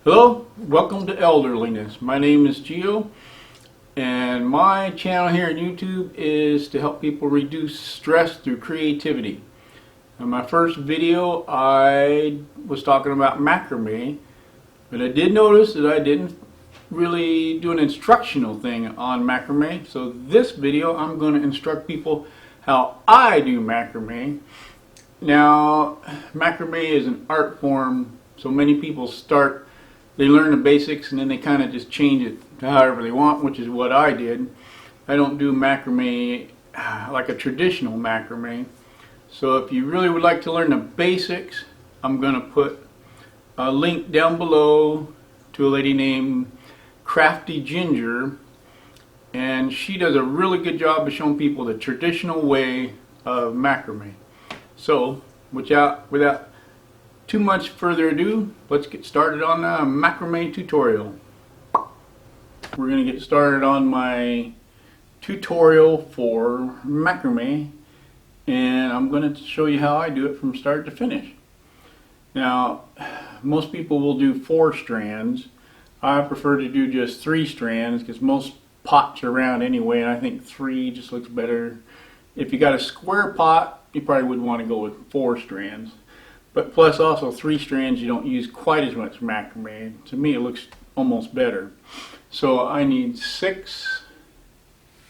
Hello, welcome to Elderlyness. My name is Gio, and my channel here on YouTube is to help people reduce stress through creativity. In my first video I was talking about macrame, but I did notice that I didn't really do an instructional thing on macrame. So this video I'm going to instruct people how I do macrame. Now, macrame is an art form, so many people they learn the basics and then they kind of just change it to however they want, which is what I did. I don't do macrame like a traditional macrame. So if you really would like to learn the basics, I'm going to put a link down below to a lady named Crafty Ginger, and she does a really good job of showing people the traditional way of macrame. So without too much further ado, let's get started on the macrame tutorial. We're going to get started on my tutorial for macrame, and I'm going to show you how I do it from start to finish. Now, most people will do 4 strands. I prefer to do just 3 strands because most pots are round anyway, and I think 3 just looks better. If you got a square pot, you probably would want to go with 4 strands. But plus also 3 strands, you don't use quite as much macrame. To me it looks almost better. So I need six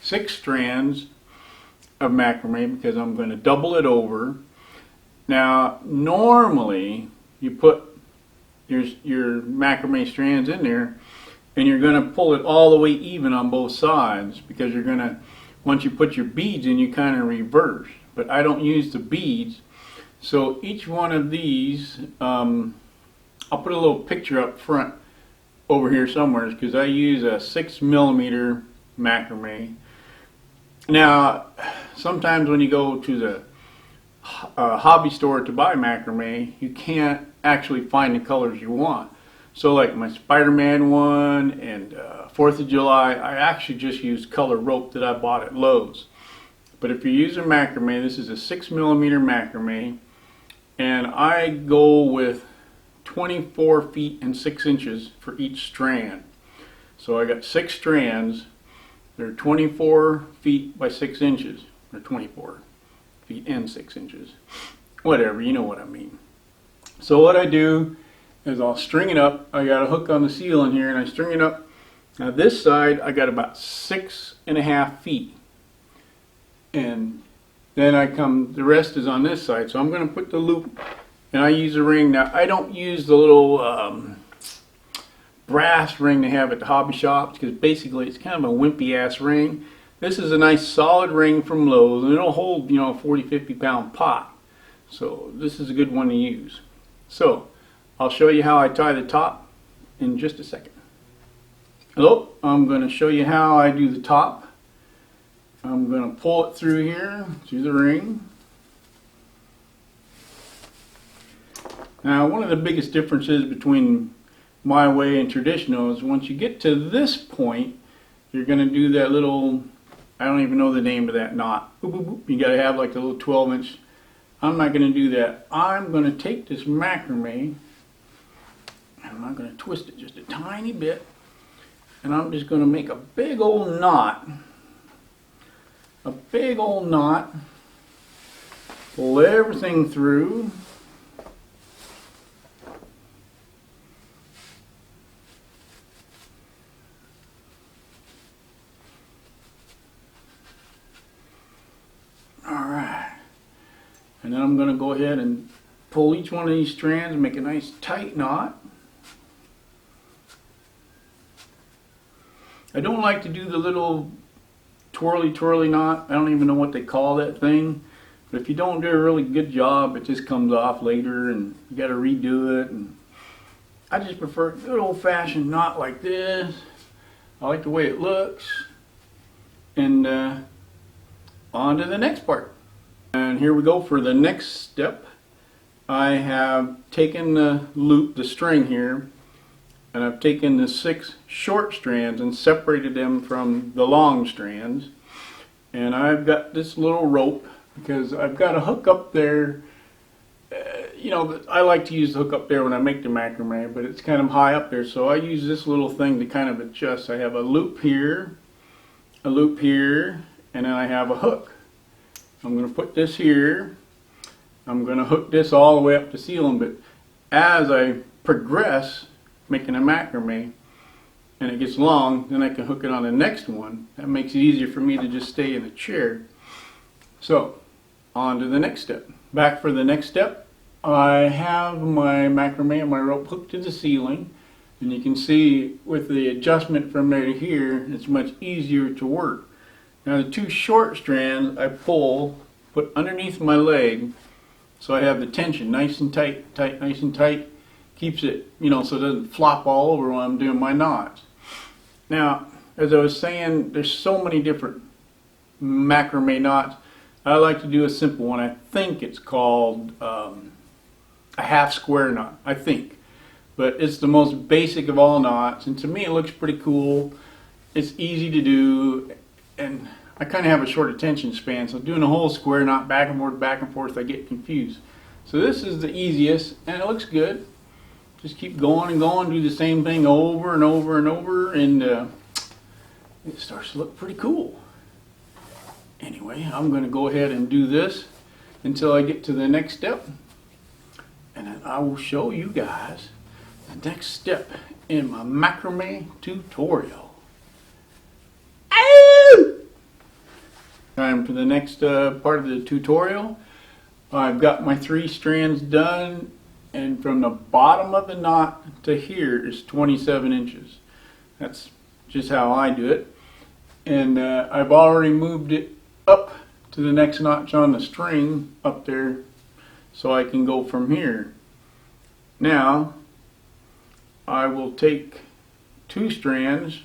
strands of macrame because I'm going to double it over. Now normally you put your macrame strands in there and you're going to pull it all the way even on both sides, because you're going to, once you put your beads in, you kind of reverse. But I don't use the beads. So each one of these, I'll put a little picture up front over here somewhere, because I use a 6mm macrame. Now, sometimes when you go to the hobby store to buy macrame, you can't actually find the colors you want. So like my Spider-Man one and 4th of July, I actually just used color rope that I bought at Lowe's. But if you're using macrame, this is a 6mm macrame. And I go with 24 feet and 6 inches for each strand. So I got 6 strands. They're 24 feet by 6 inches. Or 24 feet and 6 inches. Whatever, you know what I mean. So what I do is I'll string it up. I got a hook on the ceiling here and I string it up. Now this side I got about 6.5 feet. And then the rest is on this side. So I'm going to put the loop, and I use a ring. Now I don't use the little brass ring they have at the hobby shops, because basically it's kind of a wimpy ass ring. This is a nice solid ring from Lowe's, and it'll hold, you know, a 40-50 pound pot. So this is a good one to use. So I'll show you how I tie the top in just a second. Hello, I'm going to show you how I do the top. I'm going to pull it through here, through the ring. Now, one of the biggest differences between my way and traditional is once you get to this point, you're going to do that little, I don't even know the name of that knot. Boop, boop, boop. You got to have like a little 12-inch. I'm not going to do that. I'm going to take this macrame, and I'm going to twist it just a tiny bit, and I'm just going to make a big old knot. A big old knot, pull everything through, alright, and then I'm going to go ahead and pull each one of these strands and make a nice tight knot. I don't like to do the little twirly knot. I don't even know what they call that thing, but if you don't do a really good job, it just comes off later and you got to redo it. And I just prefer a good old-fashioned knot like this. I like the way it looks. And on to the next part. And here we go for the next step. I have taken the loop, the string here, and I've taken the 6 short strands and separated them from the long strands. And I've got this little rope because I've got a hook up there you know, I like to use the hook up there when I make the macrame, but it's kind of high up there, so I use this little thing to kind of adjust. I have a loop here, and then I have a hook. I'm going to put this here. I'm going to hook this all the way up to ceiling, but as I progress making a macrame and it gets long, then I can hook it on the next one. That makes it easier for me to just stay in a chair. So, on to the next step. Back for the next step, I have my macrame and my rope hooked to the ceiling, and you can see with the adjustment from there to here, it's much easier to work. Now the two short strands I put underneath my leg, so I have the tension nice and tight, nice and tight. Keeps it, you know, so it doesn't flop all over when I'm doing my knots. Now, as I was saying, there's so many different macrame knots. I like to do a simple one. I think it's called a half square knot, I think. But it's the most basic of all knots, and to me it looks pretty cool. It's easy to do, and I kind of have a short attention span, so doing a whole square knot back and forth, I get confused. So this is the easiest, and it looks good. Just keep going and going, do the same thing over and over and over, and it starts to look pretty cool. Anyway, I'm going to go ahead and do this until I get to the next step, and then I will show you guys the next step in my macrame tutorial. Time for the next part of the tutorial. I've got my 3 strands done, and from the bottom of the knot to here is 27 inches. That's just how I do it. And I've already moved it up to the next notch on the string up there so I can go from here. Now I will take 2 strands.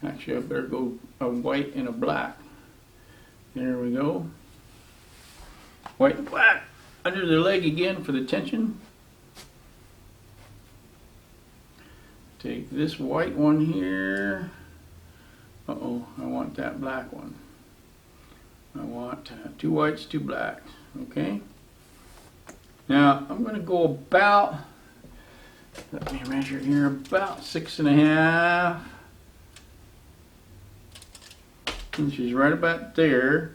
Actually, I better go a white and a black. There we go. White and black under the leg again for the tension. Take this white one here. Uh-oh, I want that black one. I want 2 whites, 2 blacks. Okay. Now I'm going to go about, let me measure here, about 6.5 inches, right about there.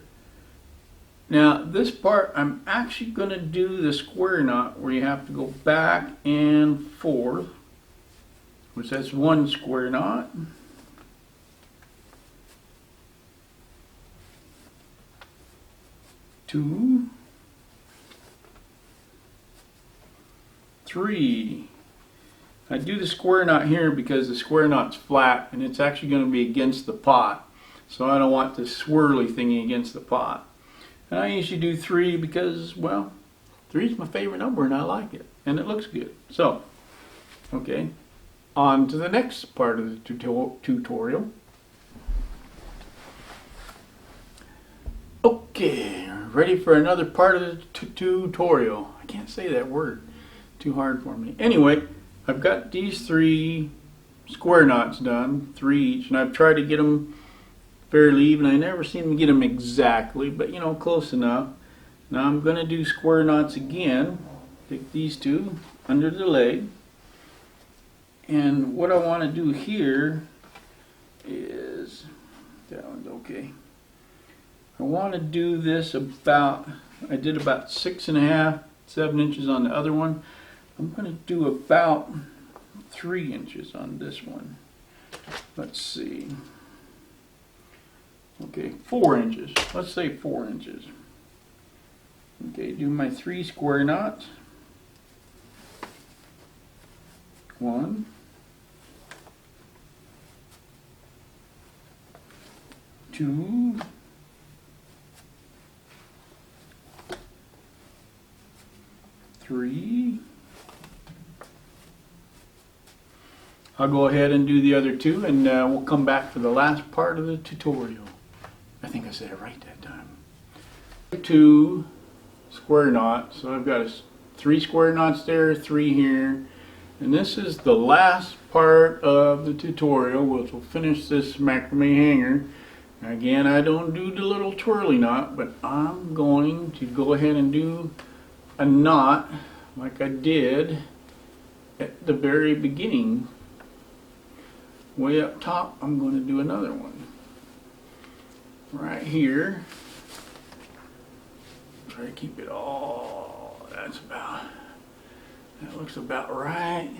Now this part I'm actually going to do the square knot where you have to go back and forth, which that's 1 square knot. 2, 3. I do the square knot here because the square knot's flat and it's actually going to be against the pot, so I don't want this swirly thingy against the pot. And I usually do 3 because, well, 3 is my favorite number and I like it and it looks good. So, okay, on to the next part of the tutorial. Okay, ready for another part of the tutorial. I can't say that word, too hard for me. Anyway, I've got these 3 square knots done, 3 each, and I've tried to get them fairly even. I never seem to get them exactly, but you know, close enough. Now I'm going to do square knots again. Take these 2 under the leg, and what I want to do here is, that one's okay. I want to do this about, I did about 6.5, 7 inches on the other one. I'm going to do about 3 inches on this one. Let's see. Okay, 4 inches. Let's say 4 inches. Okay, do my 3 square knots. 1, 2, 3. I'll go ahead and do the other 2, and we'll come back for the last part of the tutorial. I think I said it right that time. 2 square knots. So I've got 3 square knots there, 3 here. And this is the last part of the tutorial, which will finish this macrame hanger. Again, I don't do the little twirly knot, but I'm going to go ahead and do a knot like I did at the very beginning. Way up top, I'm going to do another one right here. Try to keep it all. That looks about right.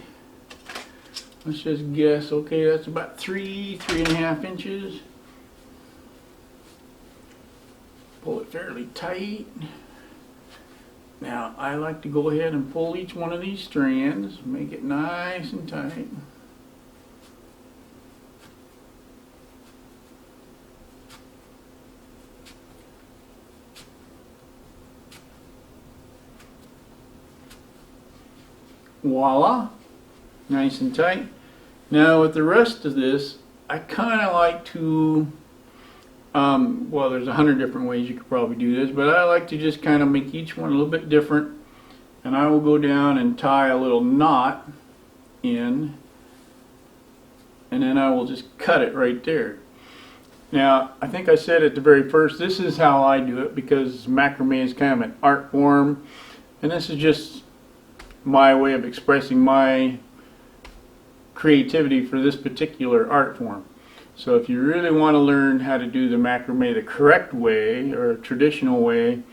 Let's just guess. Okay, that's about 3.5 inches. Pull it fairly tight. Now I like to go ahead and pull each one of these strands, make it nice and tight. Voila, nice and tight. Now with the rest of this, I kind of like to, well, there's 100 different ways you could probably do this, but I like to just kind of make each one a little bit different. And I will go down and tie a little knot in, and then I will just cut it right there. Now, I think I said at the very first, this is how I do it, because macrame is kind of an art form, and this is just my way of expressing my creativity for this particular art form. So if you really want to learn how to do the macrame the correct way, or traditional way,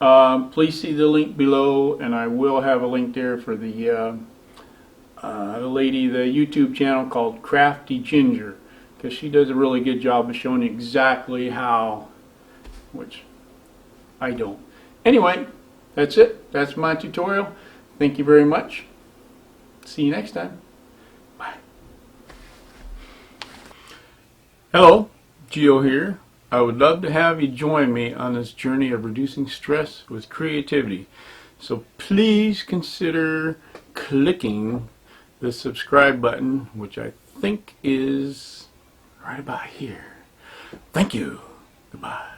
please see the link below, and I will have a link there for the lady, the YouTube channel called Crafty Ginger, because she does a really good job of showing you exactly how, which I don't. Anyway, that's it. That's my tutorial. Thank you very much. See you next time. Bye. Hello, Gio here. I would love to have you join me on this journey of reducing stress with creativity. So please consider clicking the subscribe button, which I think is right about here. Thank you. Goodbye.